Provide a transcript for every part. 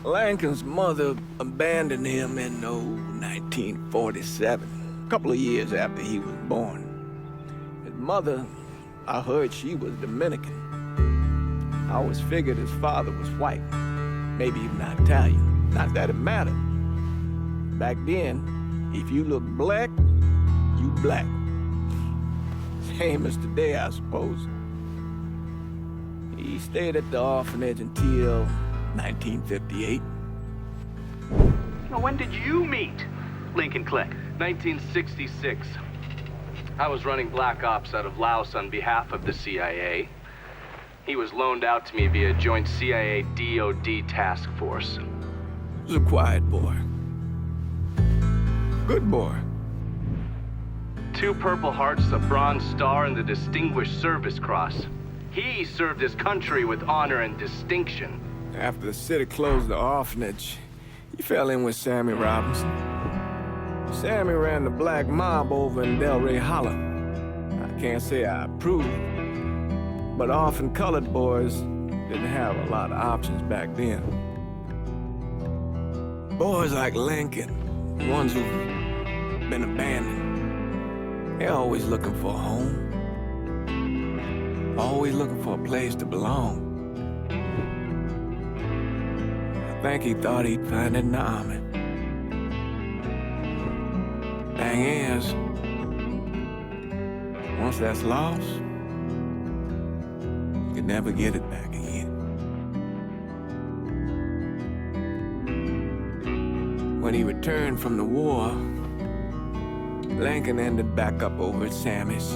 Lincoln's mother abandoned him in 1947, a couple of years after he was born. His mother, I heard she was Dominican. I always figured his father was white, maybe even Italian. Not that it mattered. Back then, if you looked black, you black. Same as today, I suppose. He stayed at the orphanage until 1958. Now, when did you meet Lincoln Click? 1966. I was running Black Ops out of Laos on behalf of the CIA. He was loaned out to me via joint CIA-DOD task force. He was a quiet boy. Good boy. 2 Purple Hearts, a Bronze Star, and the Distinguished Service Cross. He served his country with honor and distinction. After the city closed the orphanage, he fell in with Sammy Robinson. Sammy ran the black mob over in Delray Hollow. I can't say I approve, but orphan colored boys didn't have a lot of options back then. Boys like Lincoln, the ones who've been abandoned, they're always looking for a home. Always looking for a place to belong. I think he thought he'd find it in the army. Thing is, once that's lost, you can never get it back again. When he returned from the war, Lincoln ended back up over at Sammy's.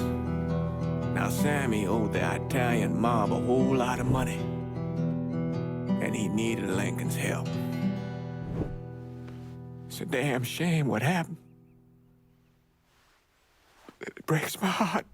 Now, Sammy owed the Italian mob a whole lot of money, and he needed Lincoln's help. It's a damn shame what happened. It breaks my heart.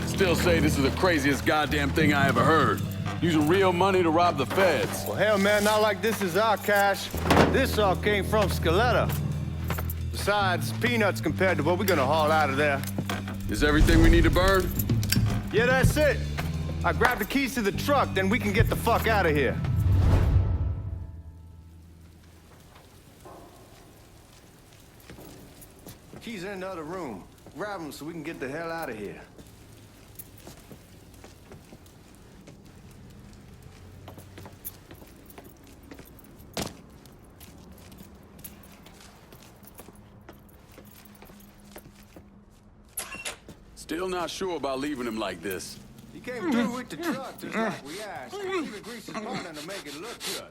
Still say this is the craziest goddamn thing I ever heard. Using real money to rob the feds. Well, hell, man, not like this is our cash. This all came from Scaletta. Besides, peanuts compared to what we're gonna haul out of there. Is everything we need to burn? Yeah, that's it. I grabbed the keys to the truck, then we can get the fuck out of here. Keys are in the other room. Grab them so we can get the hell out of here. Still not sure about leaving him like this. He came through with the truck just like we asked. Even grease his partner to make it look good.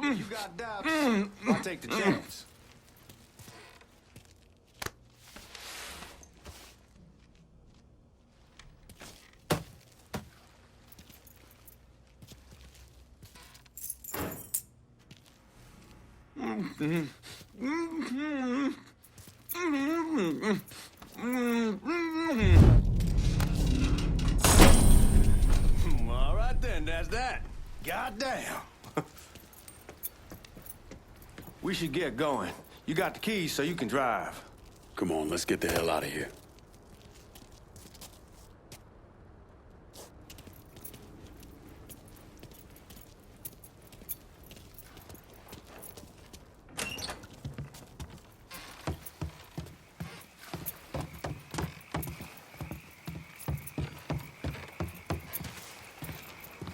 If you got doubts, I'll take the chance. All right then, that's that. Goddamn. We should get going. You got the keys so you can drive. Come on, let's get the hell out of here.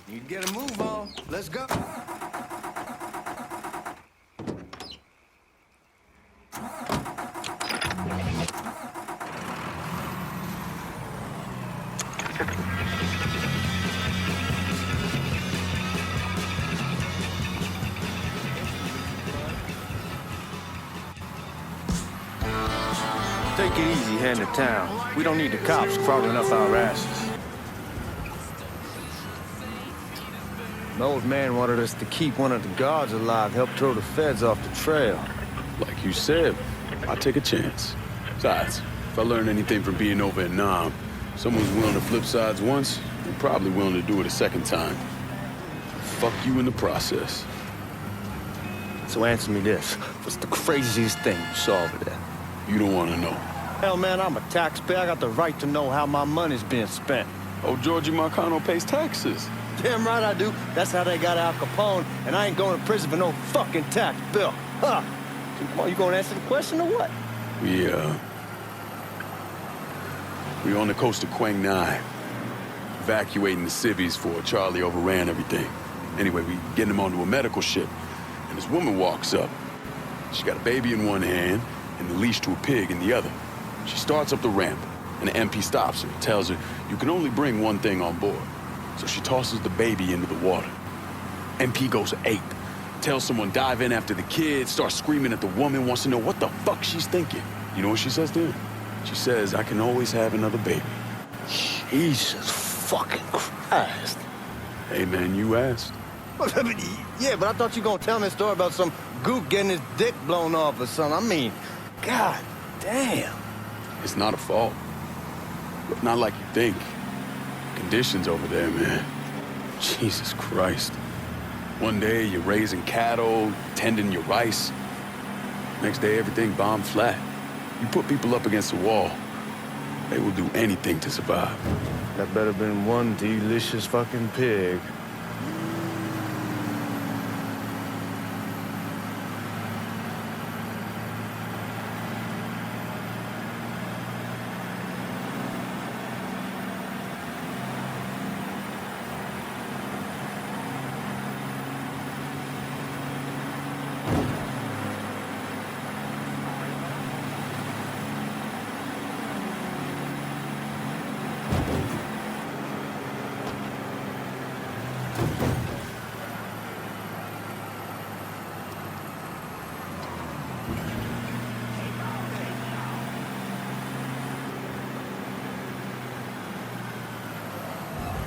You get a move on. Let's go. Take it easy heading to town. We don't need the cops crawling up our asses. The old man wanted us to keep one of the guards alive, help throw the feds off the trail. Like you said, I'll take a chance. Besides, if I learn anything from being over in Nam, Someone's willing to flip sides once, they're probably willing to do it a second time. Fuck you in the process. So answer me this. What's the craziest thing you saw over there? You don't want to know. Hell, man, I'm a taxpayer. I got the right to know how my money's being spent. Oh, Georgie Marcano pays taxes. Damn right I do. That's how they got Al Capone, and I ain't going to prison for no fucking tax bill. Huh? So come on, you gonna answer the question or what? We're on the coast of Quang Ngai, evacuating the civvies for Charlie overran everything. Anyway, we getting him onto a medical ship, and this woman walks up. She got a baby in one hand and the leash to a pig in the other. She starts up the ramp, and the MP stops her, tells her, you can only bring one thing on board. So she tosses the baby into the water. MP goes ape, tells someone dive in after the kid, starts screaming at the woman, wants to know what the fuck she's thinking. You know what she says to him? She says, I can always have another baby. Jesus fucking Christ. Hey man, you asked. Yeah, but I thought you were gonna tell me a story about some gook getting his dick blown off or something. I mean, god damn. It's not a fault. But not like you think. Conditions over there, man. Jesus Christ. One day you're raising cattle, tending your rice. Next day everything bombed flat. You put people up against the wall, they will do anything to survive. That better been one delicious fucking pig.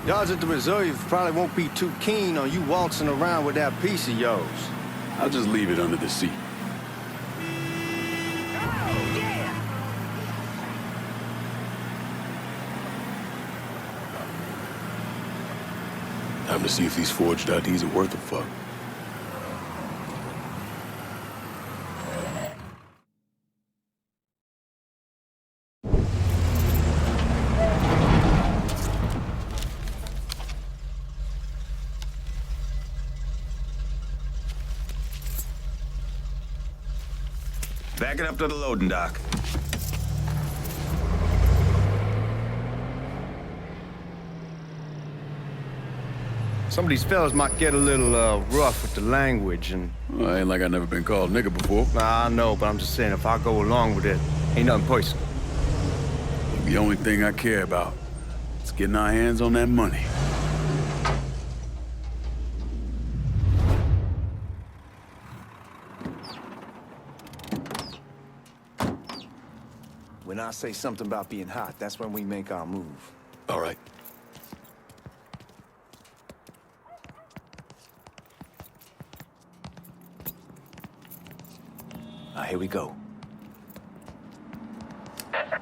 Y'all at the reserve probably won't be too keen on you waltzing around with that piece of yours. I'll just leave it under the seat. Time to see if these forged IDs are worth a fuck. Back it up to the loading dock. Some of these fellas might get a little rough with the language and... Well, ain't like I never been called nigga before. Nah, I know, but I'm just saying if I go along with it, ain't nothing personal. The only thing I care about is getting our hands on that money. When I say something about being hot, that's when we make our move. All right. Here we go.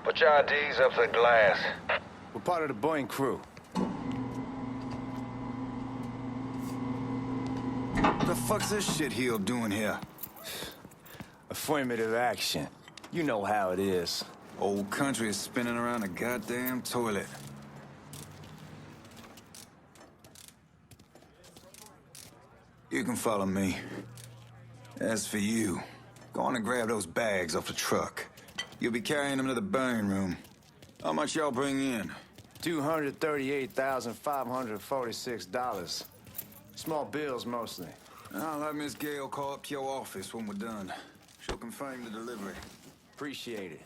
Put your IDs up to the glass. We're part of the Boeing crew. What the fuck's this shitheel doing here? Affirmative action. You know how it is. Old country is spinning around a goddamn toilet. You can follow me. As for you, go on and grab those bags off the truck. You'll be carrying them to the burn room. How much y'all bring in? $238,546. Small bills, mostly. I'll have Miss Gale call up to your office when we're done. She'll confirm the delivery. Appreciate it.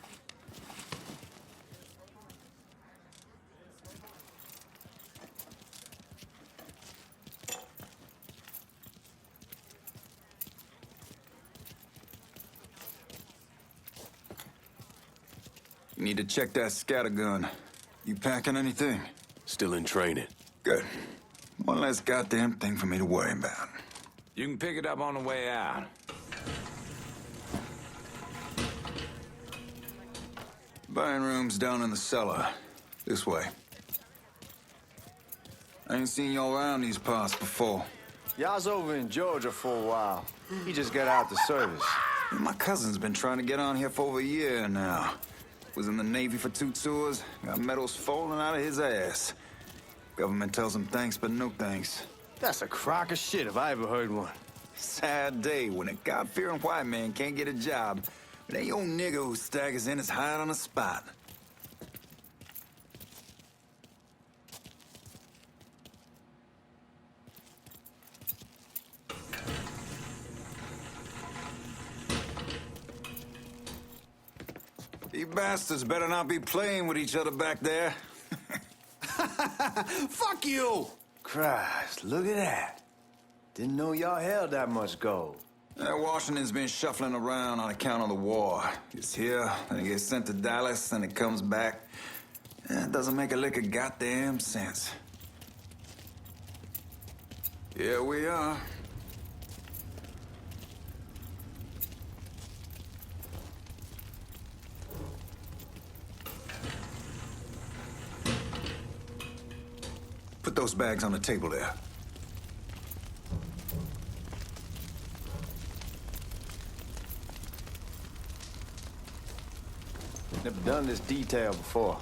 You need to check that scattergun. You packing anything? Still in training. Good. One less goddamn thing for me to worry about. You can pick it up on the way out. Burn room's down in the cellar. This way. I ain't seen y'all around these parts before. Y'all's over in Georgia for a while. He just got out the service. My cousin's been trying to get on here for over a year now. Was in the Navy for 2 tours, got medals falling out of his ass. Government tells him thanks, but no thanks. That's a crock of shit if I ever heard one. Sad day when a God-fearing white man can't get a job, but ain't old nigga who staggers in is hired on the spot. You bastards better not be playing with each other back there. Fuck you! Christ, look at that. Didn't know y'all held that much gold. Washington's been shuffling around on account of the war. It's here, then it gets sent to Dallas, then it comes back. It doesn't make a lick of goddamn sense. Here we are. Put those bags on the table there. Never done this detail before.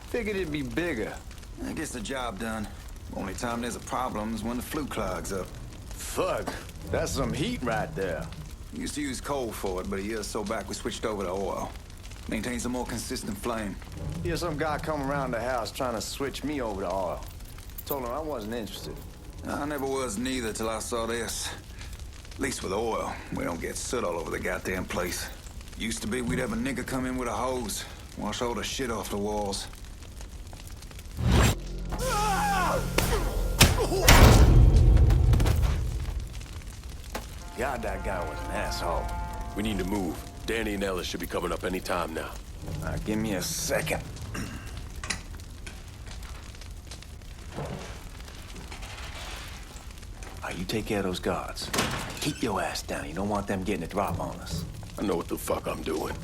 Figured it'd be bigger. That gets the job done. Only time there's a problem is when the flue clogs up. Fuck, that's some heat right there. We used to use coal for it, but a year or so back we switched over to oil. Maintains a more consistent flame. Here's some guy come around the house trying to switch me over to oil. Told him I wasn't interested. I never was neither till I saw this. At least with oil, we don't get soot all over the goddamn place. Used to be we'd have a nigga come in with a hose, wash all the shit off the walls. God, that guy was an asshole. We need to move. Danny and Ellis should be coming up any time now. Give me a second. You take care of those guards. Keep your ass down. You don't want them getting a drop on us. I know what the fuck I'm doing.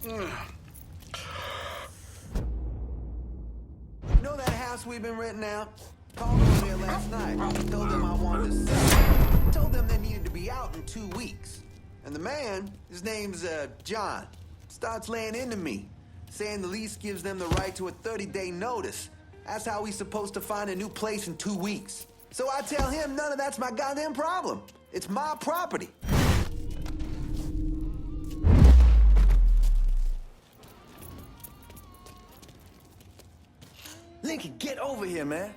You know that house we've been renting out? Called over there last night. Told them I wanted to sell. Told them they needed to be out in 2 weeks. And the man, his name's John, starts laying into me, saying the lease gives them the right to a 30-day notice. That's how he's supposed to find a new place in 2 weeks. So I tell him none of that's my goddamn problem. It's my property. Lincoln, get over here, man.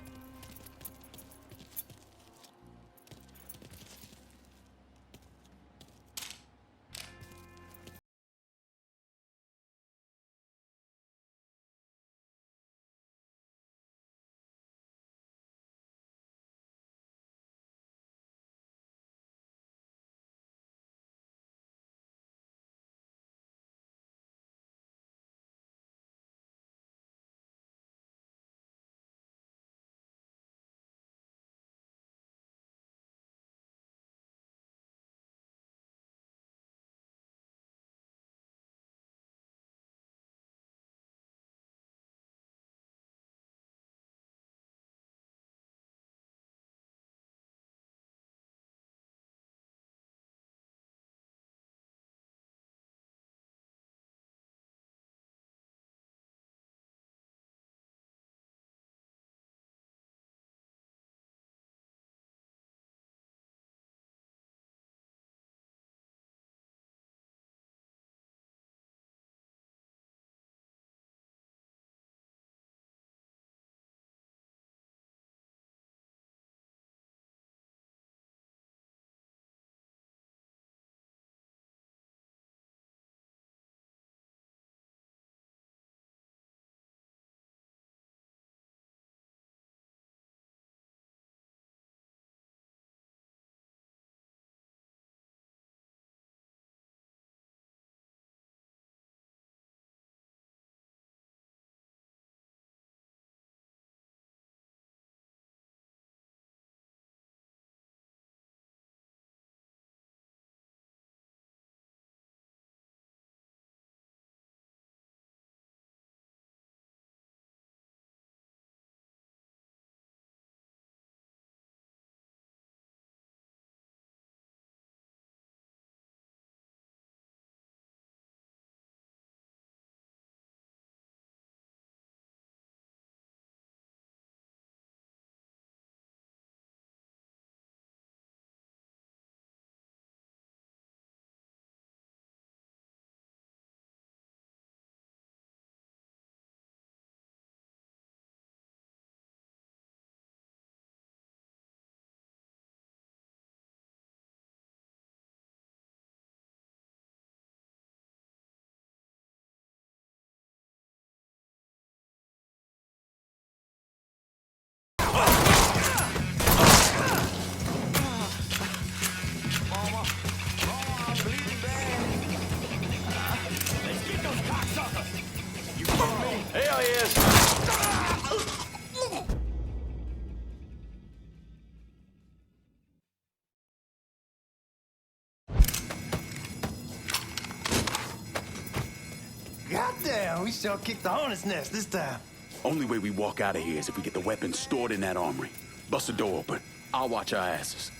we sure kicked the hornet's nest this time. Only way we walk out of here is if we get the weapons stored in that armory. Bust the door open. I'll watch our asses.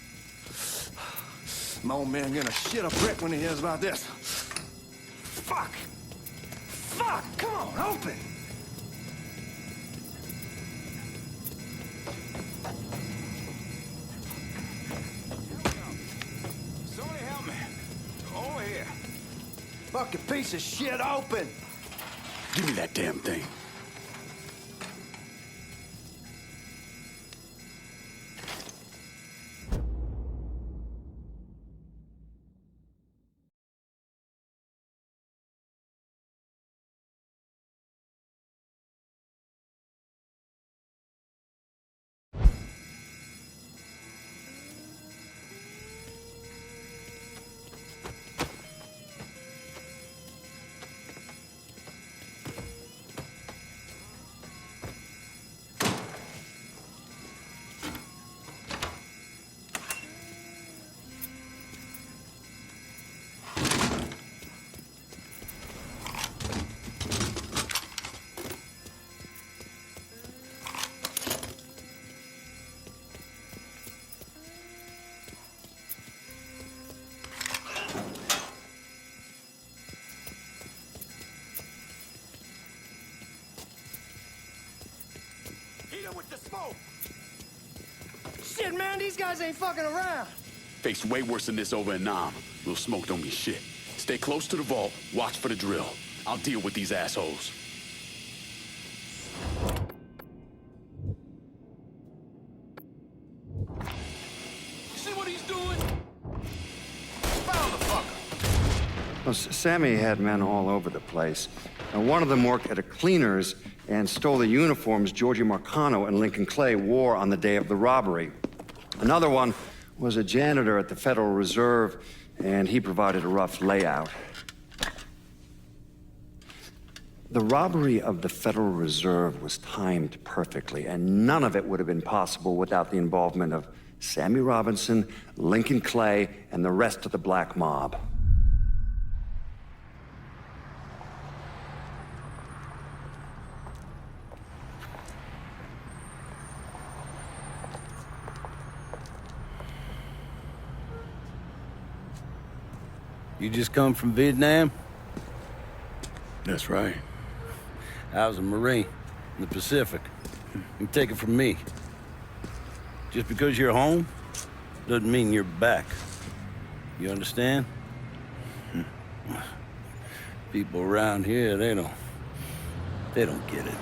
My old man gonna shit a brick when he hears about this. Fuck! Fuck! Come on, open! Somebody help me. Over here. Fucking piece of shit, open! Give me that damn thing. With the smoke! Shit, man, these guys ain't fucking around. Faced way worse than this over in Nam. Little smoke don't mean shit. Stay close to the vault. Watch for the drill. I'll deal with these assholes. See what he's doing? Found the fucker. Well, Sammy had men all over the place. One of them worked at a cleaner's and stole the uniforms Georgie Marcano and Lincoln Clay wore on the day of the robbery. Another one was a janitor at the Federal Reserve, and he provided a rough layout. The robbery of the Federal Reserve was timed perfectly, and none of it would have been possible without the involvement of Sammy Robinson, Lincoln Clay, and the rest of the black mob. You just come from Vietnam? That's right. I was a Marine in the Pacific. You take it from me. Just because you're home doesn't mean you're back. You understand? People around here, they don't get it.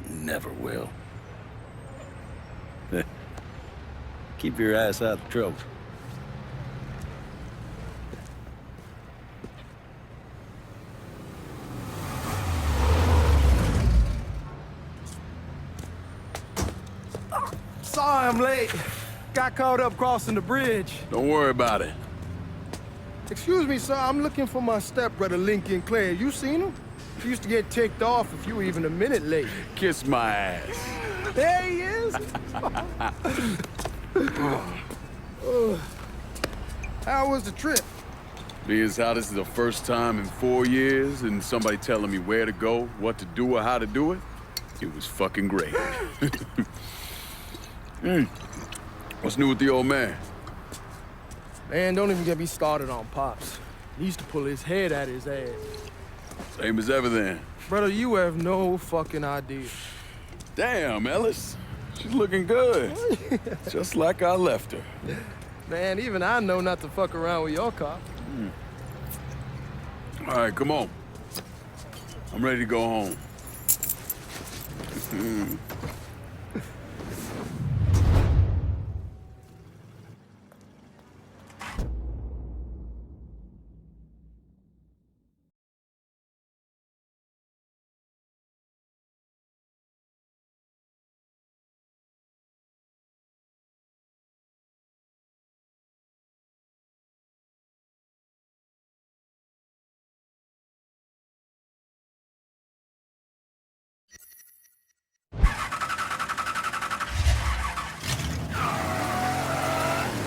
Never will. Keep your ass out of trouble. Sorry I'm late. Got caught up crossing the bridge. Don't worry about it. Excuse me, sir. I'm looking for my stepbrother, Lincoln Clay. You seen him? He used to get ticked off if you were even a minute late. Kiss my ass. There he is. How was the trip? Being as how this is the first time in 4 years and somebody telling me where to go, what to do, or how to do it, it was fucking great. What's new with the old man? Man, don't even get me started on Pops. He used to pull his head out his ass. Same as ever then. Brother, you have no fucking idea. Damn, Ellis. She's looking good. Just like I left her. Man, even I know not to fuck around with your cop. All right, come on. I'm ready to go home.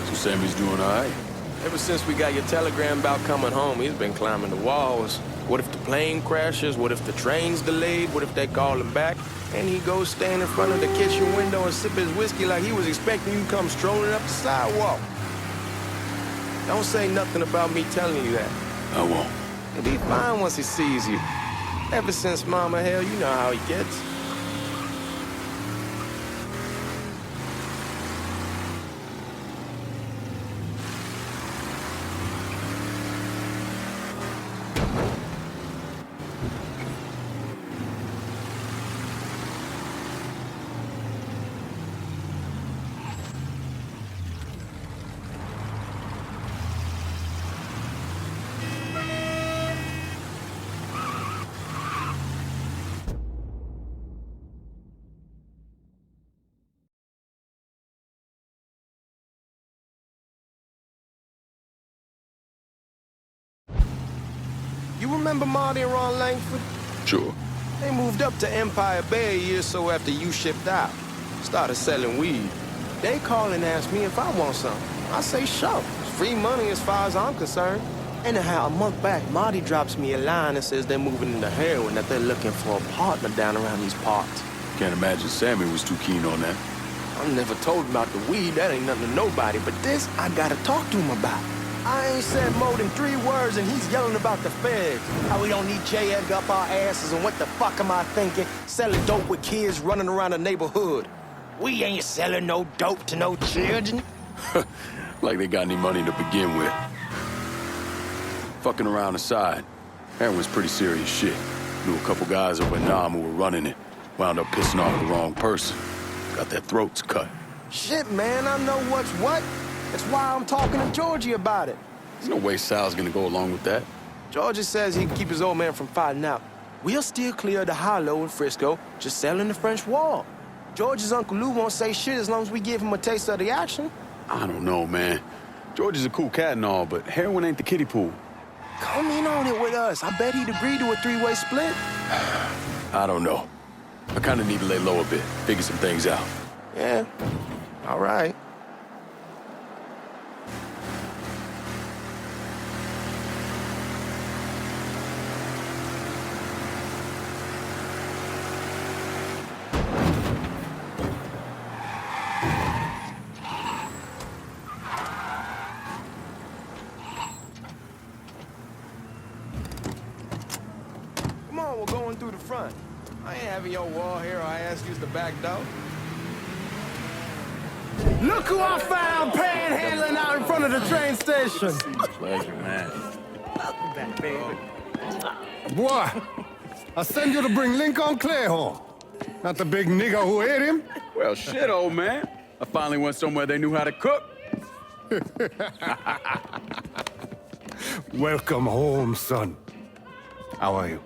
So Sammy's doing all right? Ever since we got your telegram about coming home, he's been climbing the walls. What if the plane crashes? What if the train's delayed? What if they call him back? And he goes stand in front of the kitchen window and sip his whiskey like he was expecting you to come strolling up the sidewalk. Don't say nothing about me telling you that. I won't. He'll be fine once he sees you. Ever since Mama, hell, you know how he gets. You remember Marty and Ron Langford? Sure. They moved up to Empire Bay a year or so after you shipped out. Started selling weed. They call and ask me if I want some. I say, sure. It's free money as far as I'm concerned. Anyhow, a month back, Marty drops me a line that says they're moving into heroin, that they're looking for a partner down around these parts. Can't imagine Sammy was too keen on that. I never told him about the weed. That ain't nothing to nobody. But this, I gotta talk to him about. I ain't said more than 3 words, and he's yelling about the feds. How we don't need J. Edgar up our asses, and what the fuck am I thinking? Selling dope with kids running around the neighborhood. We ain't selling no dope to no children. Like they got any money to begin with. Fucking around aside, heroin's pretty serious shit. Knew a couple guys over in Nam who were running it. Wound up pissing off the wrong person. Got their throats cut. Shit, man, I know what's what. That's why I'm talking to Georgie about it. There's no way Sal's gonna go along with that. Georgie says he can keep his old man from fighting out. We'll still clear the hollow in Frisco, just selling the French Wall. George's Uncle Lou won't say shit as long as we give him a taste of the action. I don't know, man. George is a cool cat and all, but heroin ain't the kiddie pool. Come in on it with us. I bet he'd agree to a 3-way split. I don't know. I kinda need to lay low a bit, figure some things out. Yeah, all right. Come on, we're going through the front. I ain't having your wall here or I ask you the back door. Look who I found panhandling out in front of the train station. Pleasure, man. Welcome back, baby. Boy, I send you to bring Lincoln Clay home. Not the big nigger who ate him. Well, shit, old man. I finally went somewhere they knew how to cook. Welcome home, son. How are you?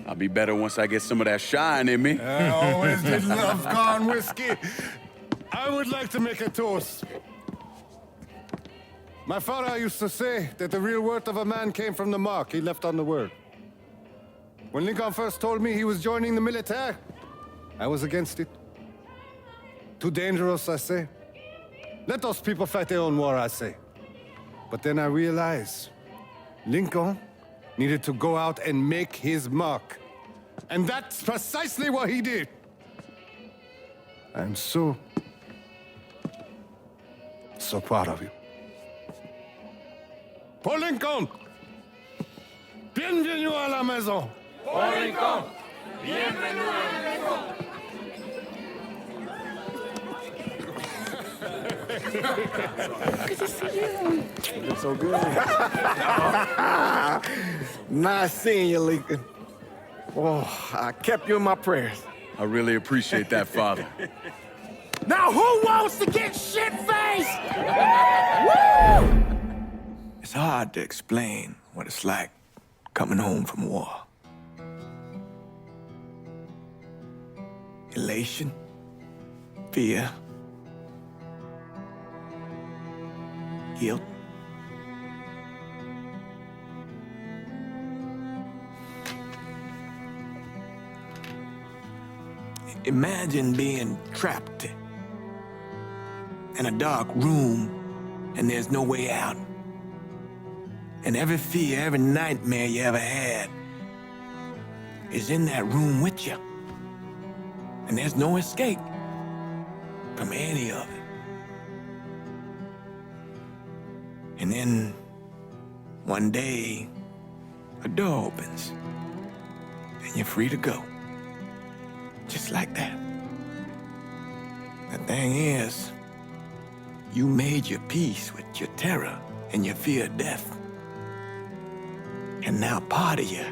I'll be better once I get some of that shine in me. I always did love corn whiskey. I would like to make a toast. My father used to say that the real worth of a man came from the mark he left on the world. When Lincoln first told me he was joining the military, I was against it. Too dangerous, I say. Let those people fight their own war, I say. But then I realized Lincoln needed to go out and make his mark. And that's precisely what he did. I'm so proud of you. Paul Lincoln! Bienvenue à la maison! Paul Lincoln, bienvenue à la maison. Good to see you. You look so good. Nice seeing you, Lincoln. Oh, I kept you in my prayers. I really appreciate that, Father. Now who wants to get shit-faced? Woo! It's hard to explain what it's like coming home from war. Elation, fear, guilt. Imagine being trapped in a dark room and there's no way out. And every fear, every nightmare you ever had is in that room with you. And there's no escape from any of it. And then, one day, a door opens, and you're free to go. Just like that. The thing is, you made your peace with your terror and your fear of death. And now part of you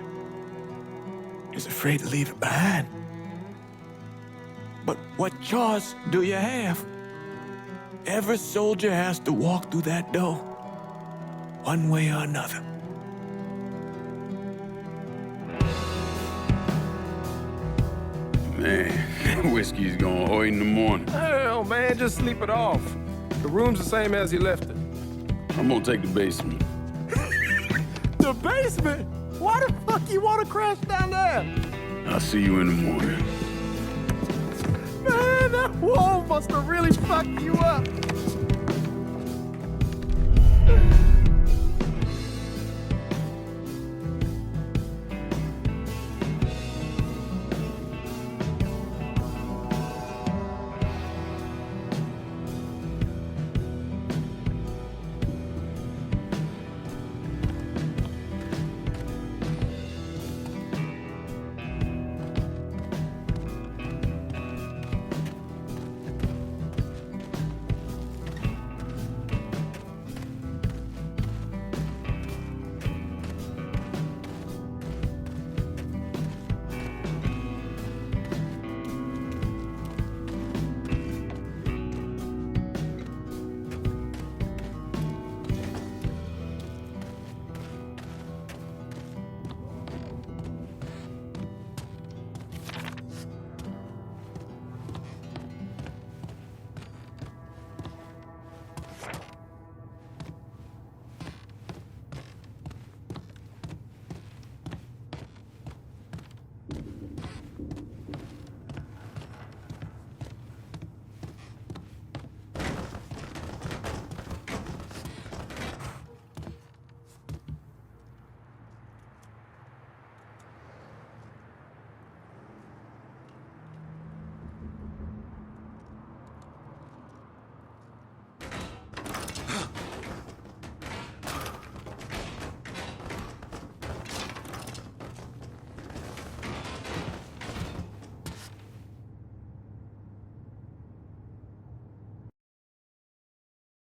is afraid to leave it behind. But what choice do you have? Every soldier has to walk through that door, one way or another. Man, whiskey's gonna hoy in the morning. Hell, man, just sleep it off. The room's the same as you left it. I'm gonna take the basement. The basement? Why the fuck you want to crash down there? I'll see you in the morning. Man, that wall must have really fucked you up.